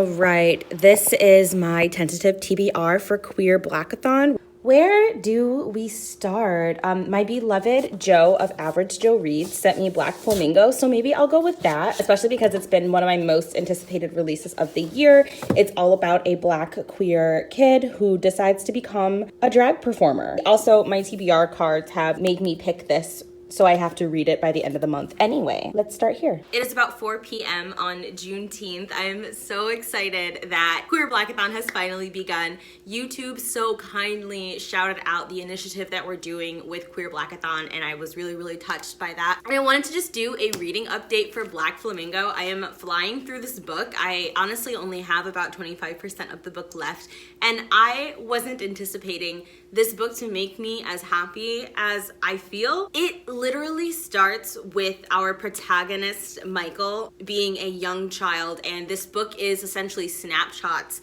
All right, this is my tentative TBR for Queer Blackathon. Where do we start? My beloved Joe of Average Joe Reads sent me Black Flamingo, so maybe I'll go with that, especially because it's been one of my most anticipated releases of the year. It's all about a Black queer kid who decides to become a drag performer. Also, my TBR cards have made me pick this, so I have to read it by the end of the month anyway. Let's start here. It is about 4 p.m. on Juneteenth. I'm so excited that Queer Blackathon has finally begun. YouTube so kindly shouted out the initiative that we're doing with Queer Blackathon, and I was really, really touched by that. And I wanted to just do a reading update for Black Flamingo. I am flying through this book. I honestly only have about 25% of the book left, and I wasn't anticipating this book to make me as happy as I feel. It literally starts with our protagonist, Michael, being a young child, and this book is essentially snapshots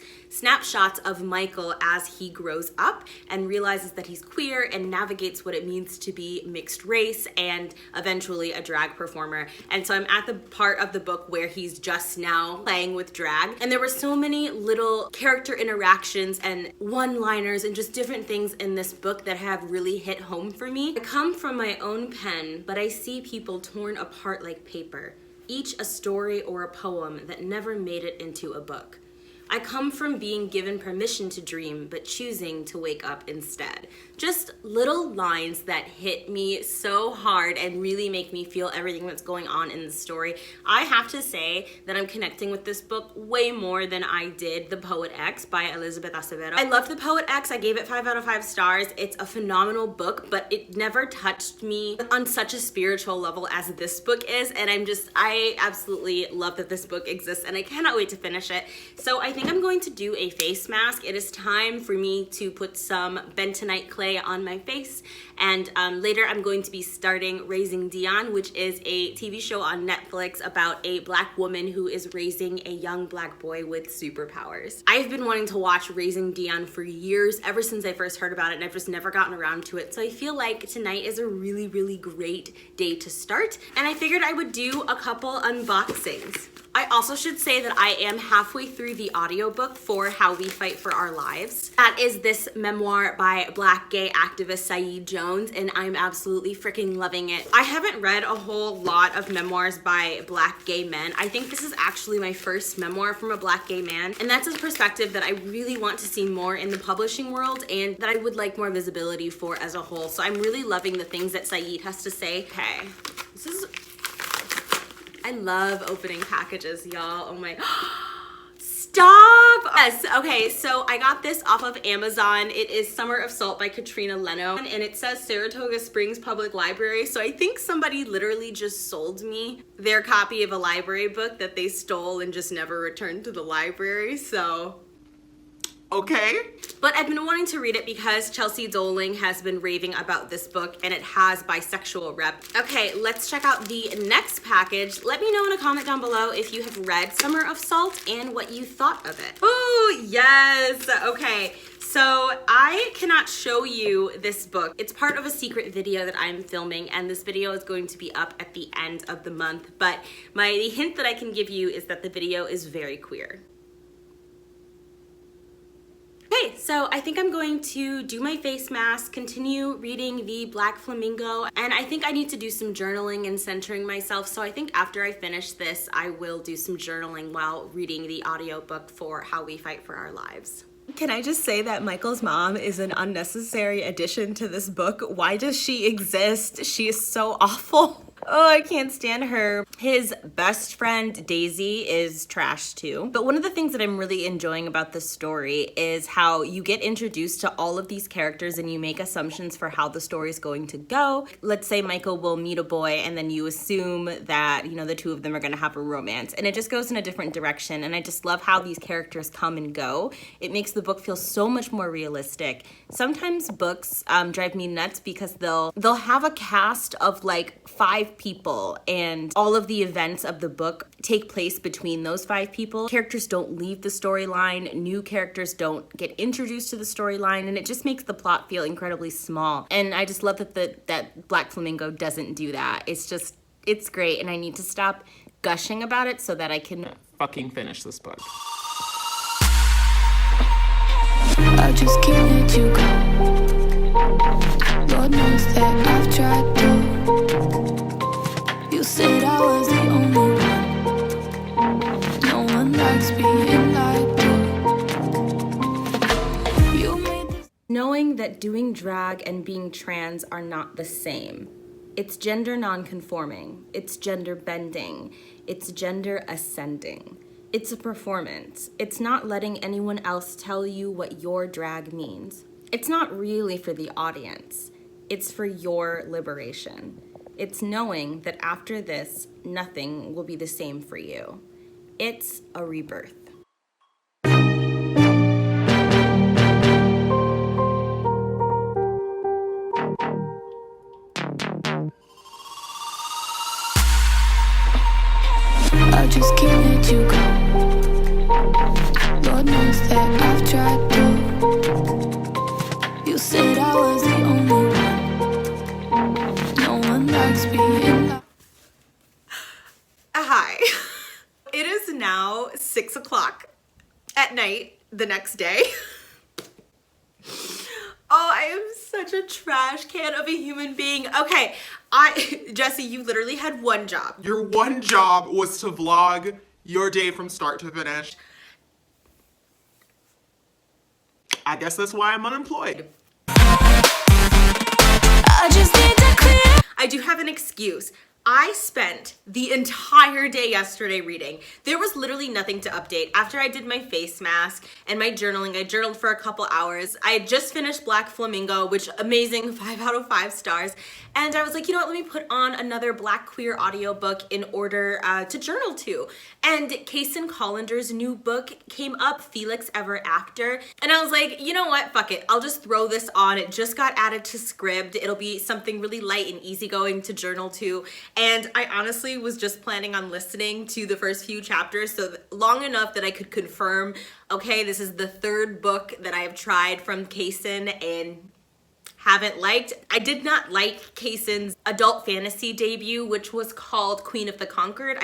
of Michael as he grows up and realizes that he's queer and navigates what it means to be mixed race and eventually a drag performer. And so I'm at the part of the book where he's just now playing with drag, and there were so many little character interactions and one-liners and just different things in this book that have really hit home for me. I come from my own pen, but I see people torn apart like paper, each a story or a poem that never made it into a book. I come from being given permission to dream, but choosing to wake up instead. Just little lines that hit me so hard and really make me feel everything that's going on in the story. I have to say that I'm connecting with this book way more than I did The Poet X by Elizabeth Acevedo. I love The Poet X. I gave it 5 out of 5 stars. It's a phenomenal book, but it never touched me on such a spiritual level as this book is, and I absolutely love that this book exists, and I cannot wait to finish it. So I think I'm going to do a face mask. It is time for me to put some bentonite clay on my face, and later I'm going to be starting Raising Dion, which is a TV show on Netflix about a Black woman who is raising a young Black boy with superpowers. I've been wanting to watch Raising Dion for years, ever since I first heard about it, and I've just never gotten around to it. So I feel like tonight is a really, really great day to start, and I figured I would do a couple unboxings. I also should say that I am halfway through the audiobook for How We Fight for Our Lives. That is this memoir by Black gay activist Saeed Jones, and I'm absolutely freaking loving it. I haven't read a whole lot of memoirs by Black gay men. I think this is actually my first memoir from a Black gay man, and that's a perspective that I really want to see more in the publishing world and that I would like more visibility for as a whole. So I'm really loving the things that Saeed has to say. Okay, this is... I love opening packages, y'all. Oh my, stop! Yes, okay, so I got this off of Amazon. It is Summer of Salt by Katrina Leno, and it says Saratoga Springs Public Library, so I think somebody literally just sold me their copy of a library book that they stole and just never returned to the library, so... okay. But I've been wanting to read it because Chelsea Doling has been raving about this book, and it has bisexual rep. Okay, let's check out the next package. Let me know in a comment down below if you have read Summer of Salt and what you thought of it. Oh, yes. Okay. So I cannot show you this book. It's part of a secret video that I'm filming, and this video is going to be up at the end of the month. But the hint that I can give you is that the video is very queer. Okay, so I think I'm going to do my face mask, continue reading the Black Flamingo, and I think I need to do some journaling and centering myself. So I think after I finish this, I will do some journaling while reading the audiobook for How We Fight for Our Lives. Can I just say that Michael's mom is an unnecessary addition to this book? Why does she exist? She is so awful. Oh, I can't stand her. His best friend, Daisy, is trash too. But one of the things that I'm really enjoying about this story is how you get introduced to all of these characters and you make assumptions for how the story is going to go. Let's say Michael will meet a boy and then you assume that, you know, the two of them are going to have a romance. And it just goes in a different direction. And I just love how these characters come and go. It makes the book feel so much more realistic. Sometimes books drive me nuts because they'll have a cast of like 5 people and all of the events of the book take place between those 5 people. Characters don't leave the storyline, new characters don't get introduced to the storyline, and it just makes the plot feel incredibly small. And I just love that Black Flamingo doesn't do that. It's great, and I need to stop gushing about it so that I can fucking finish this book. I just can't let you go. Lord knows that I've tried to. You said I was the only one. No one likes being lied to. You made this. Knowing that doing drag and being trans are not the same. It's gender non-conforming, it's gender bending, it's gender ascending. It's a performance. It's not letting anyone else tell you what your drag means. It's not really for the audience. It's for your liberation. It's knowing that after this, nothing will be the same for you. It's a rebirth. I just can't let you go. Lord knows that I've tried to. You said I was the only one. No one likes being loved. Hi. It is now 6 o'clock at night the next day. Oh, I am such a trash can of a human being. Okay, Jesse, you literally had one job. Your one job was to vlog your day from start to finish. I guess that's why I'm unemployed. I just need to clear. I do have an excuse. I spent the entire day yesterday reading. There was literally nothing to update. After I did my face mask and my journaling, I journaled for a couple hours. I had just finished Black Flamingo, which amazing, 5 out of 5 stars. And I was like, you know what, let me put on another Black queer audiobook in order to journal to. And Kaysen Collander's new book came up, Felix Ever After. And I was like, you know what, fuck it. I'll just throw this on. It just got added to Scribd. It'll be something really light and easygoing to journal to. And I honestly was just planning on listening to the first few chapters so long enough that I could confirm, okay, this is the 3rd book that I have tried from Kaysen and haven't liked. I did not like Kaysen's adult fantasy debut, which was called Queen of the Conquered.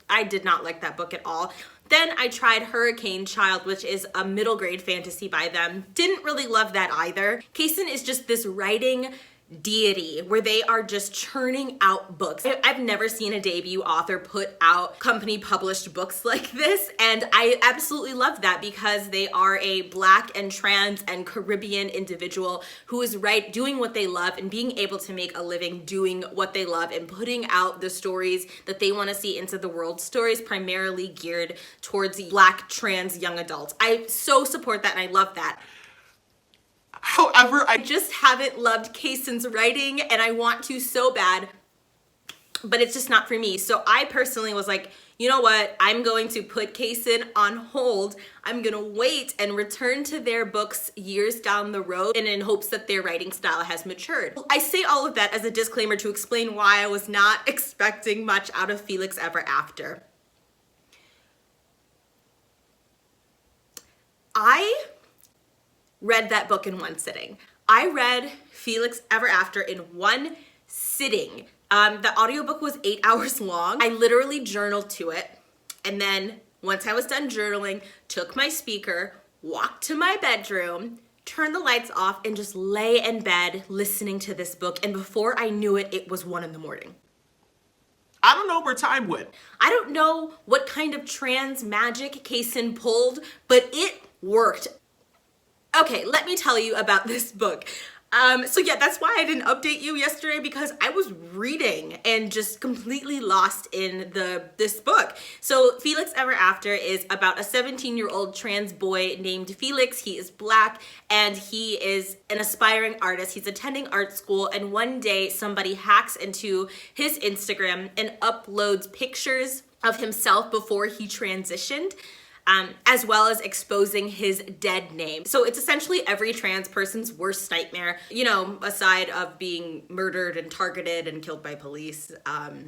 I did not like that book at all. Then I tried Hurricane Child, which is a middle grade fantasy by them. Didn't really love that either. Kaysen is just this writing deity where they are just churning out books. I've never seen a debut author put out company published books like this, and I absolutely love that because they are a Black and trans and Caribbean individual who is doing what they love and being able to make a living doing what they love and putting out the stories that they want to see into the world, stories primarily geared towards Black trans young adults. I so support that and I love that. However, I just haven't loved Kaysen's writing and I want to so bad, but it's just not for me. So I personally was like, you know what? I'm going to put Kaysen on hold. I'm going to wait and return to their books years down the road and in hopes that their writing style has matured. I say all of that as a disclaimer to explain why I was not expecting much out of Felix Ever After. I read that book in one sitting. I read Felix Ever After in one sitting. The audiobook was 8 hours long. I literally journaled to it. And then once I was done journaling, took my speaker, walked to my bedroom, turned the lights off, and just lay in bed listening to this book. And before I knew it, it was 1 a.m. I don't know where time went. I don't know what kind of trans magic Kaysen pulled, but it worked. Okay, let me tell you about this book. So yeah, that's why I didn't update you yesterday because I was reading and just completely lost in this book. So Felix Ever After is about a 17-year-old trans boy named Felix. He is Black and he is an aspiring artist. He's attending art school and one day somebody hacks into his Instagram and uploads pictures of himself before he transitioned. As well as exposing his dead name. So it's essentially every trans person's worst nightmare, you know, aside of being murdered and targeted and killed by police,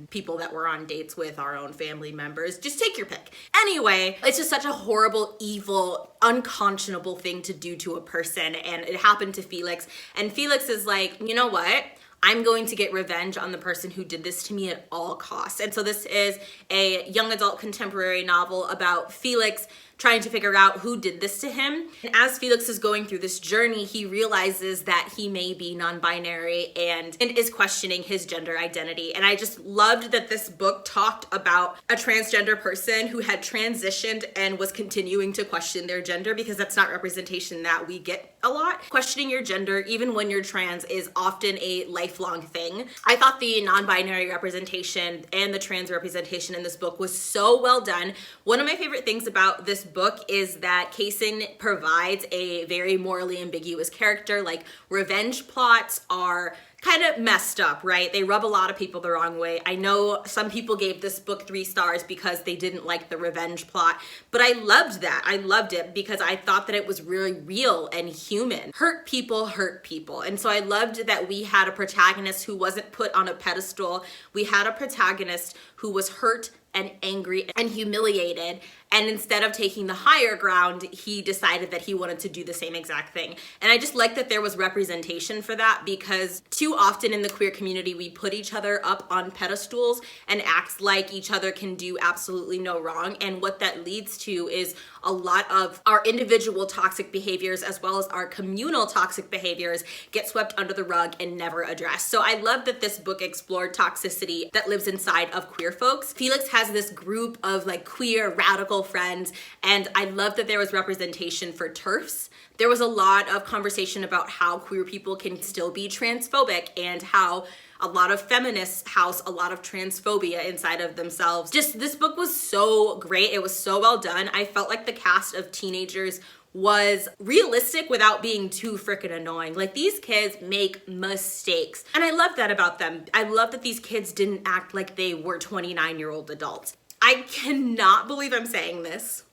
people that we're on dates with, our own family members, just take your pick. Anyway, it's just such a horrible, evil, unconscionable thing to do to a person, and it happened to Felix, and Felix is like, you know what? I'm going to get revenge on the person who did this to me at all costs. And so this is a young adult contemporary novel about Felix trying to figure out who did this to him. And as Felix is going through this journey, he realizes that he may be non-binary and is questioning his gender identity. And I just loved that this book talked about a transgender person who had transitioned and was continuing to question their gender, because that's not representation that we get a lot. Questioning your gender, even when you're trans, is often a lifelong thing. I thought the non-binary representation and the trans representation in this book was so well done. One of my favorite things about this book is that Kaysen provides a very morally ambiguous character. Like, revenge plots are kind of messed up, right? They rub a lot of people the wrong way. I know some people gave this book 3 stars because they didn't like the revenge plot, but I loved that. I loved it because I thought that it was really real and human. Hurt people hurt people. And so I loved that we had a protagonist who wasn't put on a pedestal. We had a protagonist who was hurt and angry and humiliated, and instead of taking the higher ground, he decided that he wanted to do the same exact thing. And I just like that there was representation for that, because too often in the queer community we put each other up on pedestals and act like each other can do absolutely no wrong, and what that leads to is a lot of our individual toxic behaviors as well as our communal toxic behaviors get swept under the rug and never addressed. So I love that this book explored toxicity that lives inside of queer folks. Felix has this group of like queer radical friends, and I love that there was representation for TERFs. There was a lot of conversation about how queer people can still be transphobic and how a lot of feminists house a lot of transphobia inside of themselves. Just, this book was so great. It was so well done. I felt like the cast of teenagers was realistic without being too freaking annoying. Like, these kids make mistakes, and I love that about them. I love that these kids didn't act like they were 29-year-old adults. I cannot believe I'm saying this,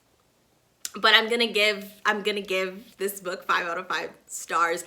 but I'm gonna give this book 5 out of 5 stars.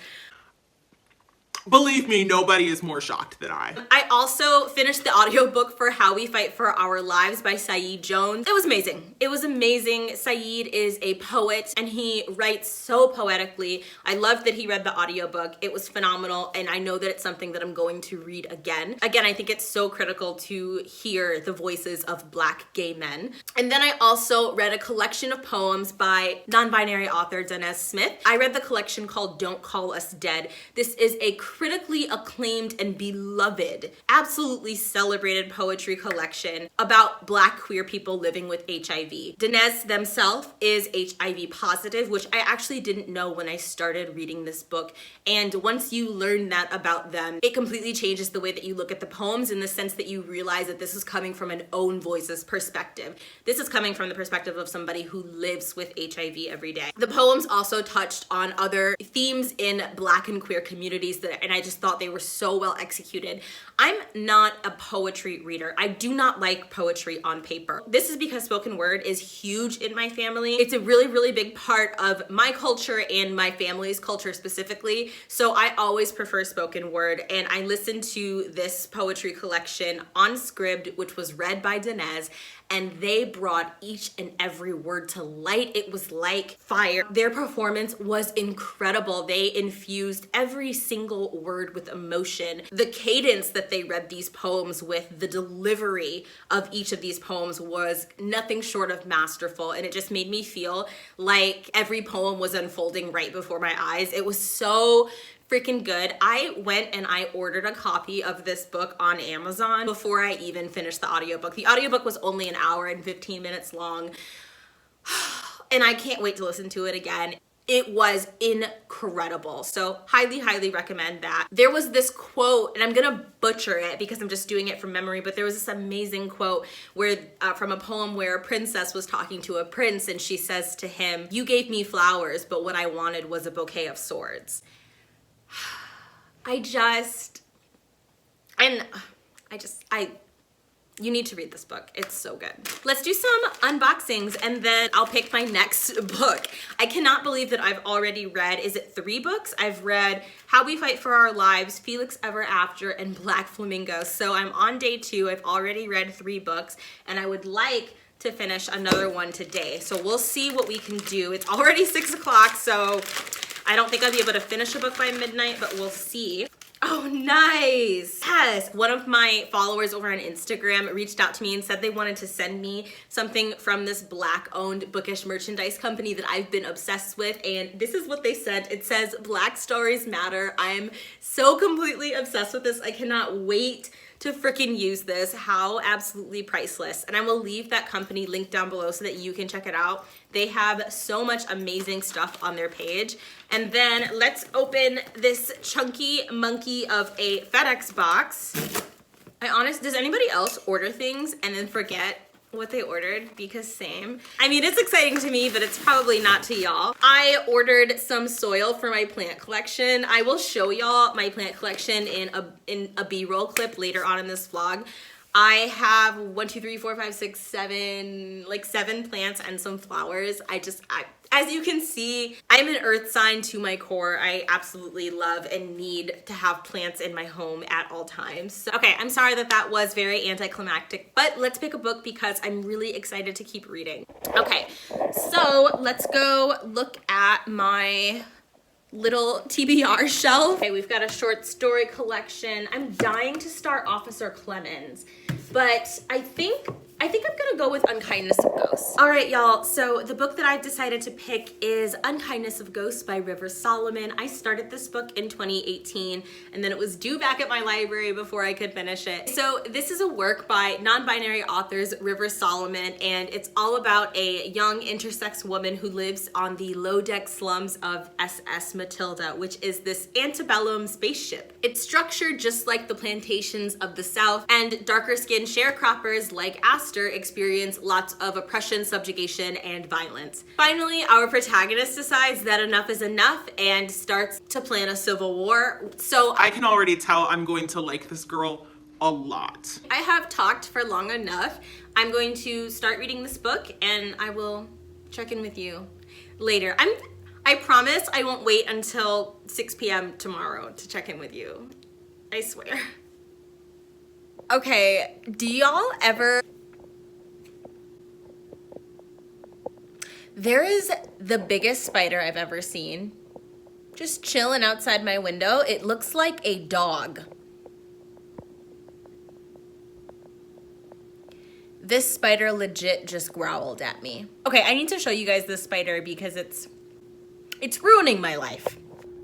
Believe me, nobody is more shocked than I. I also finished the audiobook for How We Fight for Our Lives by Saeed Jones. It was amazing. It was amazing. Saeed is a poet and he writes so poetically. I loved that he read the audiobook. It was phenomenal, and I know that it's something that I'm going to read again. Again, I think it's so critical to hear the voices of Black gay men. And then I also read a collection of poems by non-binary author Denez Smith. I read the collection called Don't Call Us Dead. This is a critically acclaimed and beloved, absolutely celebrated poetry collection about Black queer people living with HIV. Denez themselves is HIV positive, which I actually didn't know when I started reading this book. And once you learn that about them, it completely changes the way that you look at the poems, in the sense that you realize that this is coming from an own voice's perspective. This is coming from the perspective of somebody who lives with HIV every day. The poems also touched on other themes in Black and queer communities and I just thought they were so well executed. I'm not a poetry reader. I do not like poetry on paper. This is because spoken word is huge in my family. It's a really, really big part of my culture and my family's culture specifically. So I always prefer spoken word, and I listened to this poetry collection on Scribd, which was read by Denez, and they brought each and every word to light. It was like fire. Their performance was incredible. They infused every single word with emotion. The cadence that they read these poems with, the delivery of each of these poems was nothing short of masterful, and it just made me feel like every poem was unfolding right before my eyes. It was so freaking good. I went and I ordered a copy of this book on Amazon before I even finished the audiobook. The audiobook was only an hour and 15 minutes long, and I can't wait to listen to it again. It was incredible. So highly, highly recommend that. There was this quote, and I'm gonna butcher it because I'm just doing it from memory, but there was this amazing quote where from a poem where a princess was talking to a prince, and she says to him, "You gave me flowers, but what I wanted was a bouquet of swords." You need to read this book. It's so good. Let's do some unboxings and then I'll pick my next book. I cannot believe that I've already read, is it 3 books? I've read How We Fight for Our Lives, Felix Ever After, and Black Flamingo. So I'm on day 2. I've already read 3 books, and I would like to finish another one today. So we'll see what we can do. It's already 6 o'clock, so I don't think I'll be able to finish a book by midnight, but we'll see. Oh, nice. Yes. One of my followers over on Instagram reached out to me and said they wanted to send me something from this Black-owned bookish merchandise company that I've been obsessed with. And this is what they said. It says, Black Stories Matter. I'm so completely obsessed with this. I cannot wait to freaking use this. How absolutely priceless. And I will leave that company linked down below so that you can check it out. They have so much amazing stuff on their page. And then let's open this chunky monkey of a FedEx box. Does anybody else order things and then forget what they ordered? Because same. I mean, it's exciting to me, but it's probably not to y'all. I ordered some soil for my plant collection. I will show y'all my plant collection in a B-roll clip later on in this vlog. I have 7 plants and some flowers. As you can see, I'm an earth sign to my core. I absolutely love and need to have plants in my home at all times. So, okay, I'm sorry that was very anticlimactic, but let's pick a book because I'm really excited to keep reading. Okay, so let's go look at my little TBR shelf. Okay, we've got a short story collection. I'm dying to start Officer Clemens, but I think I'm gonna go with Unkindness of Ghosts. All right, y'all, so the book that I've decided to pick is Unkindness of Ghosts by River Solomon. I started this book in 2018, and then it was due back at my library before I could finish it. So this is a work by non-binary authors River Solomon, and it's all about a young intersex woman who lives on the low-deck slums of SS Matilda, which is this antebellum spaceship. It's structured just like the plantations of the South, and darker-skinned sharecroppers like Astor experience lots of oppression, subjugation, and violence. Finally, our protagonist decides that enough is enough and starts to plan a civil war. So I can already tell I'm going to like this girl a lot. I have talked for long enough. I'm going to start reading this book and I will check in with you later. I promise I won't wait until 6 p.m. tomorrow to check in with you. I swear. Okay, do y'all ever... There is the biggest spider I've ever seen. Just chilling outside my window. It looks like a dog. This spider legit just growled at me. Okay, I need to show you guys this spider because it's ruining my life.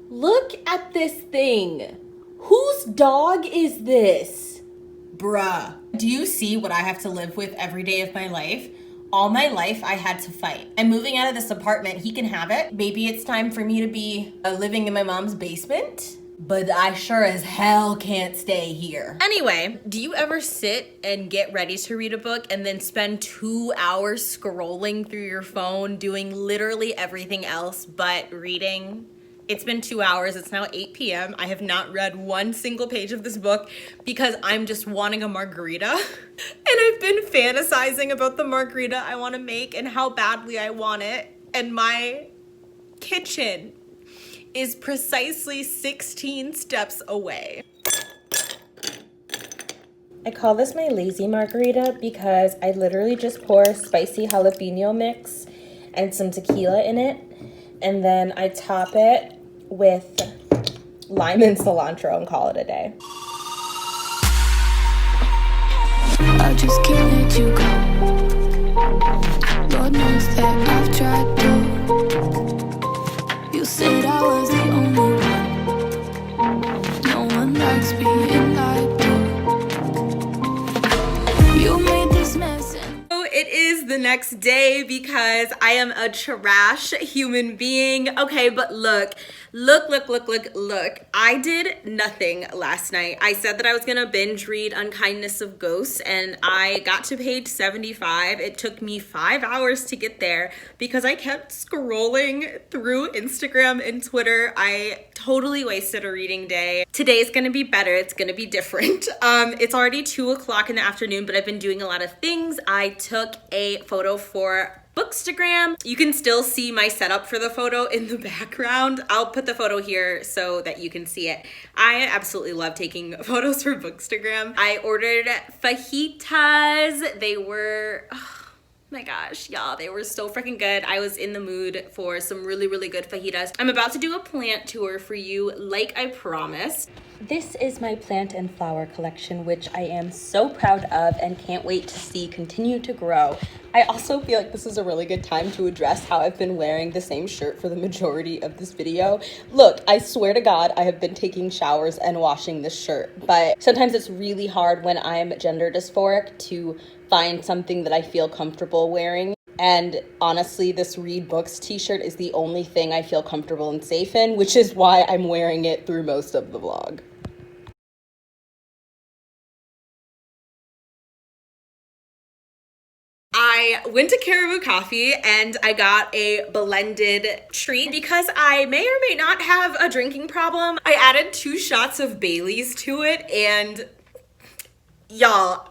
Look at this thing. Whose dog is this? Bruh. Do you see what I have to live with every day of my life? All my life, I had to fight. I'm moving out of this apartment. He can have it. Maybe it's time for me to be living in my mom's basement, but I sure as hell can't stay here. Anyway, do you ever sit and get ready to read a book and then spend 2 hours scrolling through your phone, doing literally everything else but reading? It's been 2 hours. It's now 8 p.m. I have not read one single page of this book because I'm just wanting a margarita. And I've been fantasizing about the margarita I want to make and how badly I want it. And my kitchen is precisely 16 steps away. I call this my lazy margarita because I literally just pour spicy jalapeno mix and some tequila in it. And then I top it with lime and cilantro and call it a day. I just can't let you go. Lord knows that I've tried to. You said I was the only one. No one likes being lied to. You made this mess. It is the next day because I am a trash human being. Okay, but look. I did nothing last night. I said that I was gonna binge read Unkindness of Ghosts and I got to page 75. It took me 5 hours to get there because I kept scrolling through Instagram and Twitter. I totally wasted a reading day. Today's gonna be better. It's gonna be different. It's already 2 o'clock in the afternoon, but I've been doing a lot of things. I took a photo for Bookstagram. You can still see my setup for the photo in the background. I'll put the photo here so that you can see it. I absolutely love taking photos for Bookstagram. I ordered fajitas. They were, oh my gosh, y'all, they were so freaking good. I was in the mood for some really, really good fajitas. I'm about to do a plant tour for you like I promised. This is my plant and flower collection, which I am so proud of and can't wait to see continue to grow. I also feel like this is a really good time to address how I've been wearing the same shirt for the majority of this video. Look, I swear to God, I have been taking showers and washing this shirt, but sometimes it's really hard when I'm gender dysphoric to find something that I feel comfortable wearing. And honestly, this Read Books t-shirt is the only thing I feel comfortable and safe in, which is why I'm wearing it through most of the vlog. I went to Caribou Coffee and I got a blended treat because I may or may not have a drinking problem. I added 2 shots of Bailey's to it, and y'all,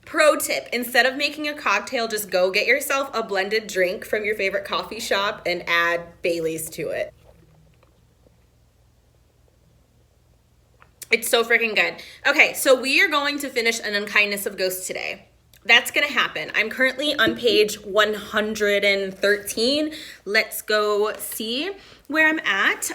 pro tip, instead of making a cocktail, just go get yourself a blended drink from your favorite coffee shop and add Bailey's to it. It's so freaking good. Okay, so we are going to finish An Unkindness of Ghosts today. That's gonna happen. I'm currently on page 113. Let's go see where I'm at.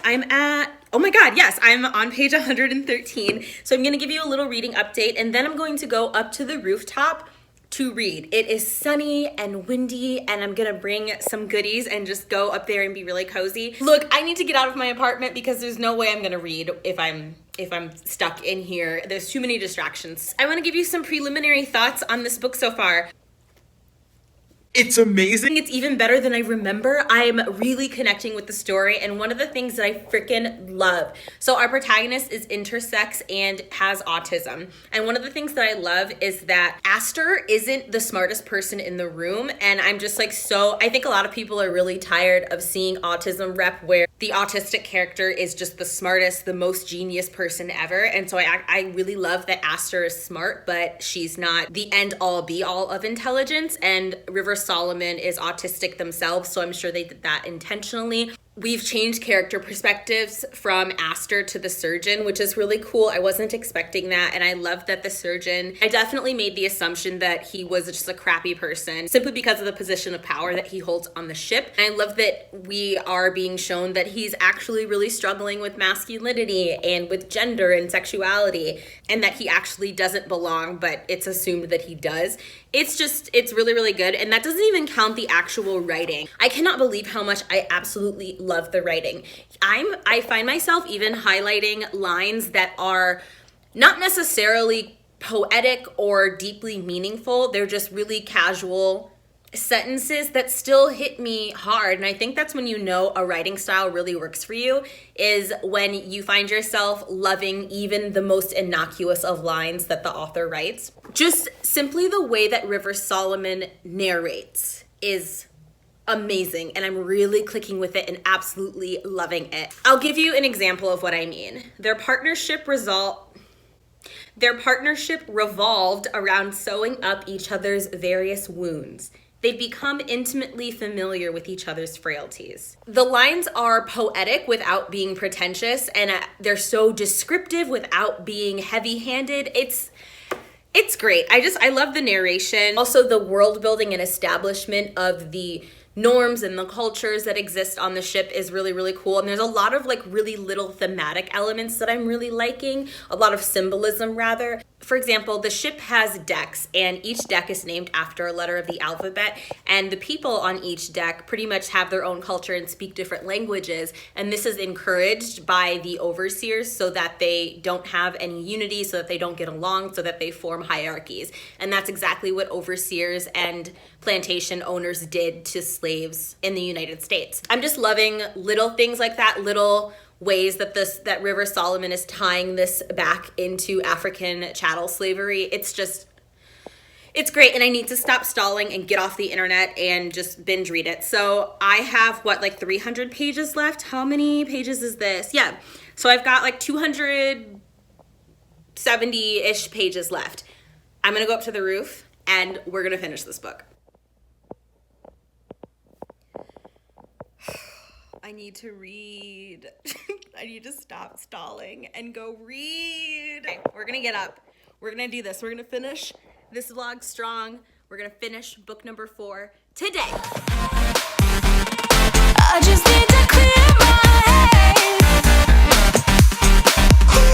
Oh my God, yes, I'm on page 113. So I'm gonna give you a little reading update, and then I'm going to go up to the rooftop to read. It is sunny and windy, and I'm gonna bring some goodies and just go up there and be really cozy. Look, I need to get out of my apartment because there's no way I'm gonna read if I'm stuck in here. There's too many distractions. I wanna give you some preliminary thoughts on this book so far. It's amazing. It's even better than I remember. I'm really connecting with the story, and one of the things that I freaking love. So our protagonist is intersex and has autism. And one of the things that I love is that Aster isn't the smartest person in the room. And I'm just like, I think a lot of people are really tired of seeing autism rep where the autistic character is just the smartest, the most genius person ever. And so I really love that Aster is smart, but she's not the end all be all of intelligence. And River Solomon is autistic themselves, so I'm sure they did that intentionally. We've changed character perspectives from Aster to the surgeon, which is really cool. I wasn't expecting that, and I love that the surgeon, I definitely made the assumption that he was just a crappy person simply because of the position of power that he holds on the ship. And I love that we are being shown that he's actually really struggling with masculinity and with gender and sexuality, and that he actually doesn't belong, but it's assumed that he does. It's really, really good. And that doesn't even count the actual writing. I cannot believe how much I absolutely love the writing. I find myself even highlighting lines that are not necessarily poetic or deeply meaningful. They're just really casual sentences that still hit me hard. And I think that's when you know a writing style really works for you, is when you find yourself loving even the most innocuous of lines that the author writes. Just simply the way that River Solomon narrates is amazing, and I'm really clicking with it and absolutely loving it. I'll give you an example of what I mean. Their partnership revolved around sewing up each other's various wounds. They'd become intimately familiar with each other's frailties. The lines are poetic without being pretentious, and they're so descriptive without being heavy-handed. It's great. I love the narration. Also, the world building and establishment of the norms and the cultures that exist on the ship is really, really cool. And there's a lot of like really little thematic elements that I'm really liking, a lot of symbolism rather. For example, the ship has decks, and each deck is named after a letter of the alphabet, and the people on each deck pretty much have their own culture and speak different languages, and this is encouraged by the overseers so that they don't have any unity, so that they don't get along, so that they form hierarchies. And that's exactly what overseers and plantation owners did to slaves in the United States. I'm just loving little things like that, little ways that River Solomon is tying this back into African chattel slavery. It's great, and I need to stop stalling and get off the internet and just binge read it. So I have, 300 pages left? How many pages is this? Yeah, so I've got 270-ish pages left. I'm gonna go up to the roof, and we're gonna finish this book. I need to read. I need to stop stalling and go read. Okay, we're gonna get up. We're gonna do this. We're gonna finish this vlog strong. We're gonna finish book number 4 today. I just need to clear my head.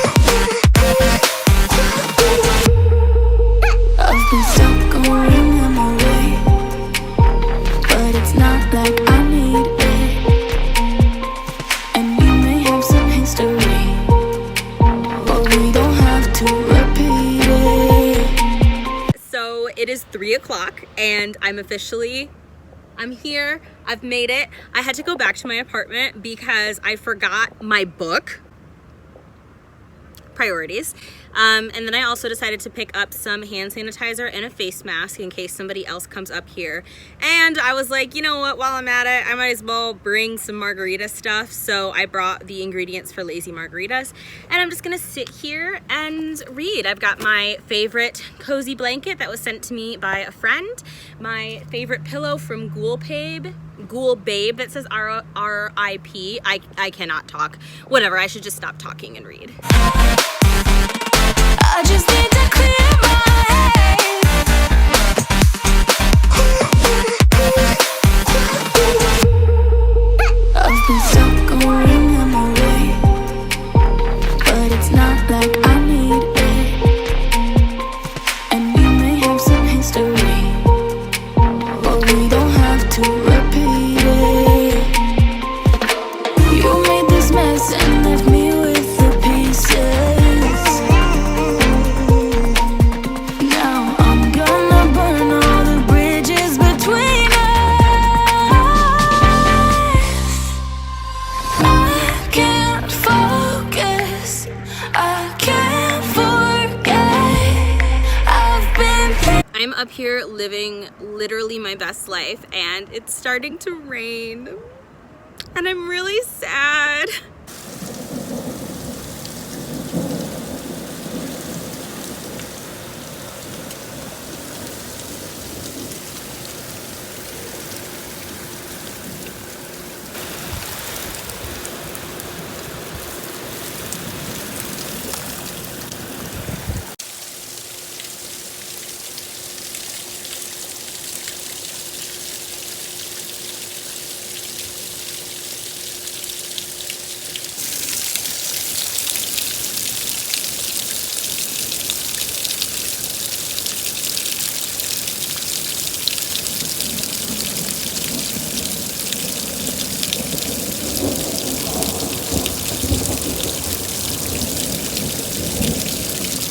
is 3 o'clock and I'm here. I've made it. I had to go back to my apartment because I forgot my book. Priorities. And then I also decided to pick up some hand sanitizer and a face mask in case somebody else comes up here. And I was like, you know what, while I'm at it, I might as well bring some margarita stuff. So I brought the ingredients for lazy margaritas, and I'm just gonna sit here and read. I've got my favorite cozy blanket that was sent to me by a friend, my favorite pillow from Ghoul Babe that says R.I.P. I cannot talk. Whatever, I should just stop talking and read. I just need to clear my head. I've been stuck on your memory, but it's not like I need it. And you may have some history, but we don't have to repeat it. You made this mess and left me with the pieces. I'm up here living literally my best life, and it's starting to rain, and I'm really sad.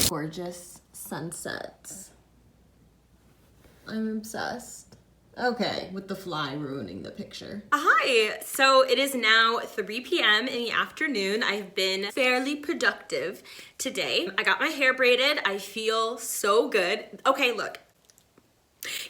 Gorgeous sunsets. I'm obsessed. Okay, with the fly ruining the picture. Hi, so it is now 3 p.m. in the afternoon. I've been fairly productive today. I got my hair braided. I feel so good. Okay, look.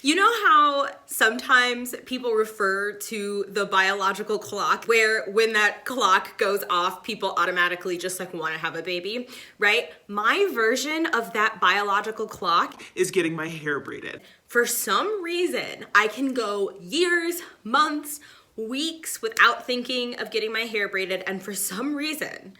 You know how sometimes people refer to the biological clock, where when that clock goes off, people automatically just like want to have a baby, right? My version of that biological clock Is getting my hair braided. For some reason, I can go years, months, weeks without thinking of getting my hair braided, and for some reason,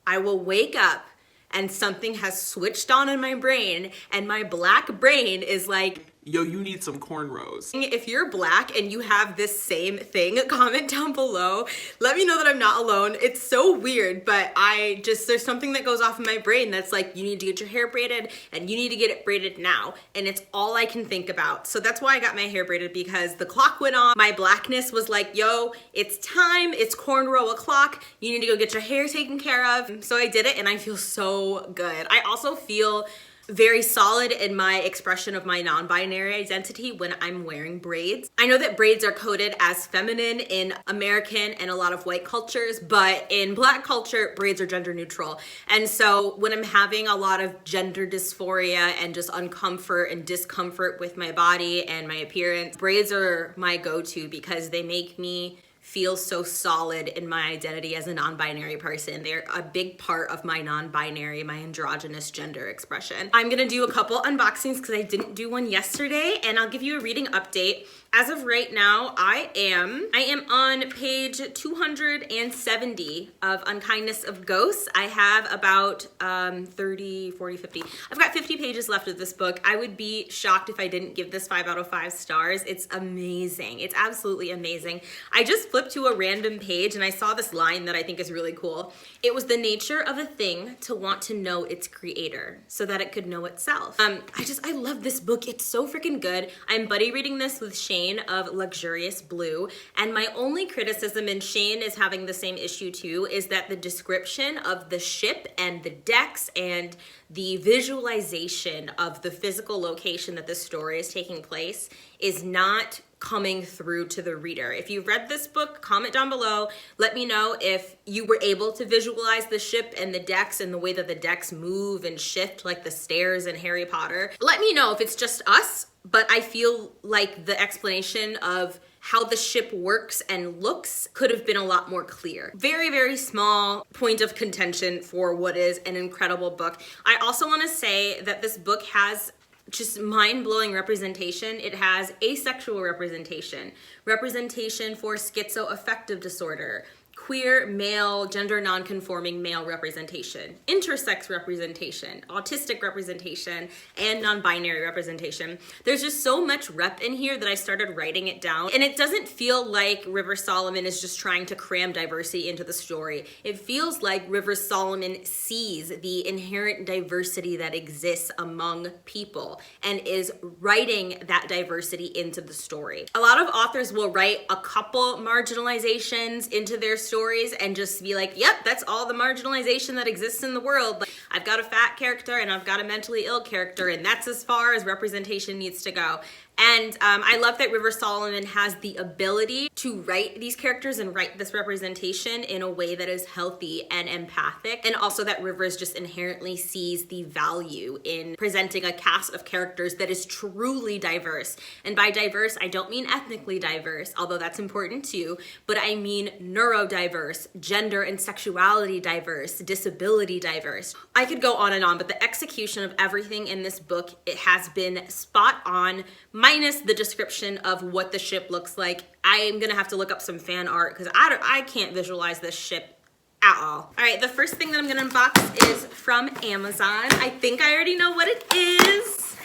I will wake up and something has switched on in my brain, and my black brain is like, Yo, you need some cornrows. if you're black and you have this same thing, comment down below. Let me know that I'm not alone. It's so weird, but there's something that goes off in my brain that's like, you need to get your hair braided and you need to get it braided now. And it's all I can think about. So that's why I got my hair braided, because the clock went off. My blackness was like, yo, it's time. It's cornrow o'clock. You need to go get your hair taken care of. So I did it and I feel so good. I also feel very solid in my expression of my non-binary identity when I'm wearing braids. I know that braids are coded as feminine in American and a lot of white cultures, but in black culture, braids are gender neutral. And so when I'm having a lot of gender dysphoria and just uncomfort and discomfort with my body and my appearance, braids are my go-to because they make me feel so solid in my identity as a non-binary person. They're a big part of my non-binary, my androgynous gender expression. I'm gonna do a couple unboxings because I didn't do one yesterday, and I'll give you a reading update. As of right now, I am on page 270 of Unkindness of Ghosts. I have about 30, 40, 50. I've got 50 pages left of this book. I would be shocked if I didn't give this 5 out of 5 stars. It's amazing. It's absolutely amazing. I just flipped flipped to a random page and I saw this line that I think is really cool. It was the nature of a thing to want to know its creator so that it could know itself. I love this book. It's so freaking good. I'm buddy reading this with Shane of Luxurious Blue, and my only criticism, and Shane is having the same issue too, is that the description of the ship and the decks and the visualization of the physical location that this story is taking place is not coming through to the reader. If you've read this book, comment down below. Let me know if you were able to visualize the ship and the decks and the way that the decks move and shift like the stairs in Harry Potter. Let me know if it's just us, but I feel like the explanation of how the ship works and looks could have been a lot more clear. Very, very small point of contention for what is an incredible book. I also want to say that this book has just mind-blowing representation. It has asexual representation, representation for schizoaffective disorder, queer male, gender non-conforming male representation, intersex representation, autistic representation, and non-binary representation. There's just so much rep in here that I started writing it down, and it doesn't feel like River Solomon is just trying to cram diversity into the story. It feels like River Solomon sees the inherent diversity that exists among people and is writing that diversity into the story. A lot of authors will write a couple marginalizations into their stories and just be like, yep, that's all the marginalization that exists in the world. Like, I've got a fat character and I've got a mentally ill character, and that's as far as representation needs to go. And I love that River Solomon has the ability to write these characters and write this representation in a way that is healthy and empathic. And also that Rivers just inherently sees the value in presenting a cast of characters that is truly diverse. And by diverse, I don't mean ethnically diverse, although that's important too, but I mean neurodiverse, gender and sexuality diverse, disability diverse. I could go on, but the execution of everything in this book, it has been spot on, minus the description of what the ship looks like. I am gonna have to look up some fan art because I can't visualize this ship at all. All right, the first thing that I'm gonna unbox is from Amazon. I think I already know what it is.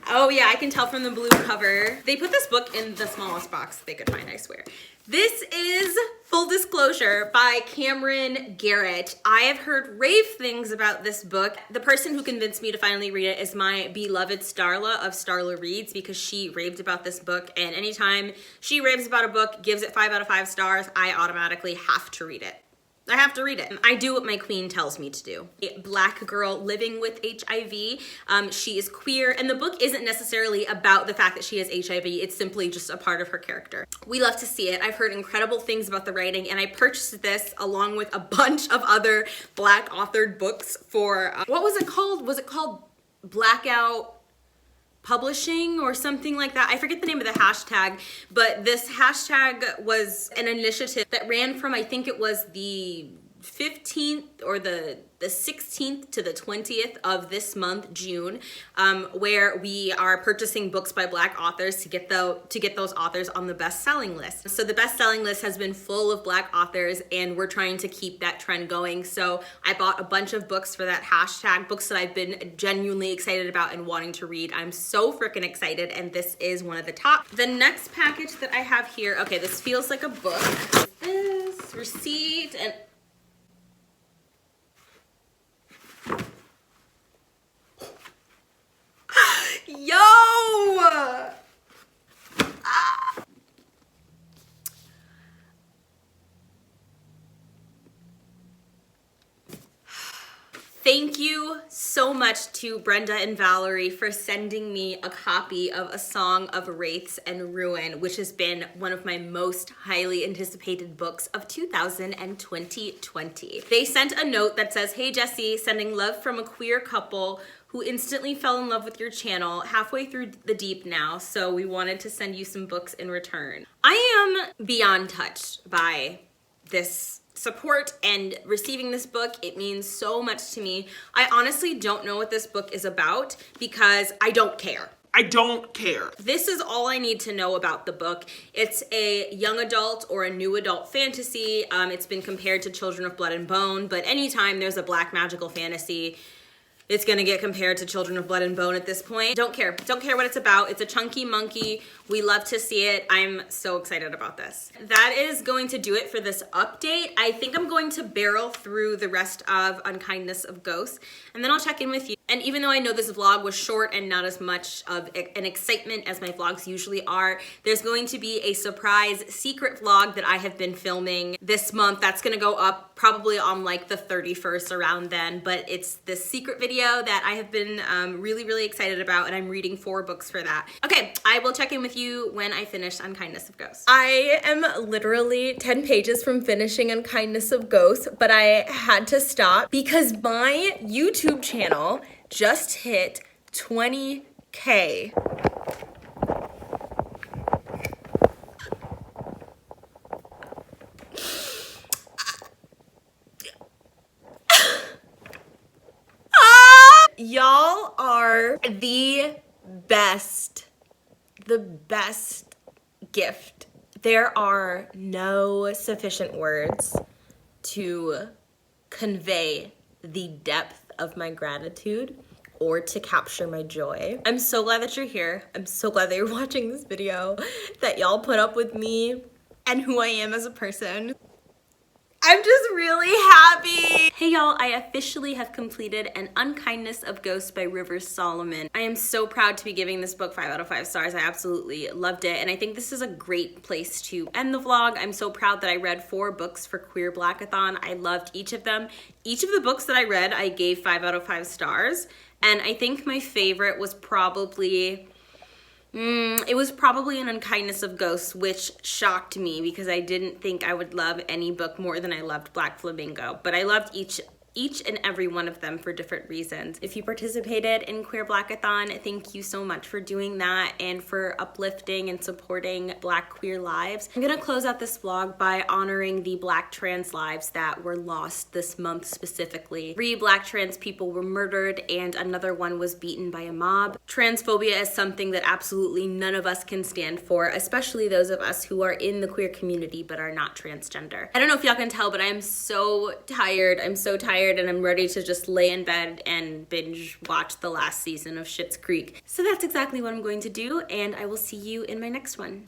Oh yeah, I can tell from the blue cover. They put this book in the smallest box they could find, I swear. This is Full Disclosure by Cameron Garrett. I have heard rave things about this book. The person who convinced me to finally read it is my beloved Starla of Starla Reads, because she raved about this book, and anytime she raves about a book, gives it 5 out of 5 stars, I automatically have to read it. I have to read it. I do what my queen tells me to do. A black girl living with HIV. She is queer, and the book isn't necessarily about the fact that she has HIV. It's simply just a part of her character. We love to see it. I've heard incredible things about the writing, and I purchased this along with a bunch of other black authored books for, what was it called? Was it called Blackout Publishing or something like that? I forget the name of the hashtag, but this hashtag was an initiative that ran from, I think it was the 15th or the 16th to the 20th of this month, June, where we are purchasing books by black authors to get those authors on the best-selling list. So the best-selling list has been full of black authors, and we're trying to keep that trend going. So I bought a bunch of books for that hashtag, books that I've been genuinely excited about and wanting to read. I'm so freaking excited, and this is one of the top. The next package that I have here, okay, this feels like a book. This receipt and yo! Thank you so much to Brenda and Valerie for sending me a copy of A Song of Wraiths and Ruin, which has been one of my most highly anticipated books of 2020. They sent a note that says, "Hey Jessie, sending love from a queer couple who instantly fell in love with your channel, halfway through the deep now, so we wanted to send you some books in return." I am beyond touched by this support and receiving this book. It means so much to me. I honestly don't know what this book is about because I don't care. I don't care. This is all I need to know about the book. It's a young adult or a new adult fantasy. It's been compared to Children of Blood and Bone, but anytime there's a black magical fantasy, it's gonna get compared to Children of Blood and Bone at this point. Don't care what it's about. It's a chunky monkey. We love to see it. I'm so excited about this. That is going to do it for this update. I think I'm going to barrel through the rest of Unkindness of Ghosts, and then I'll check in with you. And even though I know this vlog was short and not as much of an excitement as my vlogs usually are, there's going to be a surprise secret vlog that I have been filming this month. That's gonna go up probably on like the 31st, around then, but it's this secret video that I have been really excited about, and I'm reading 4 books for that. Okay, I will check in with you when I finish Unkindness of Ghosts. I am literally 10 pages from finishing Unkindness of Ghosts, but I had to stop because my YouTube channel just hit 20K. Y'all are the best gift. There are no sufficient words to convey the depth of my gratitude or to capture my joy. I'm so glad that you're here. I'm so glad that you're watching this video, that y'all put up with me and who I am as a person. I'm just really happy. Hey y'all, I officially have completed an Unkindness of Ghosts by Rivers Solomon. I am so proud to be giving this book 5 out of 5 stars. I absolutely loved it, and I think this is a great place to end the vlog. I'm so proud that I read 4 books for Queer Blackathon. I loved each of them. Each of the books that I read, I gave 5 out of 5 stars, and I think my favorite was probably it was probably an Unkindness of Ghosts, which shocked me because I didn't think I would love any book more than I loved Black Flamingo. But I loved each and every one of them for different reasons. If you participated in Queer Blackathon, thank you so much for doing that and for uplifting and supporting Black queer lives. I'm gonna close out this vlog by honoring the Black trans lives that were lost this month specifically. 3 Black trans people were murdered and another one was beaten by a mob. Transphobia is something that absolutely none of us can stand for, especially those of us who are in the queer community but are not transgender. I don't know if y'all can tell, but I am so tired. I'm so tired, and I'm ready to just lay in bed and binge watch the last season of Schitt's Creek. So that's exactly what I'm going to do, and I will see you in my next one.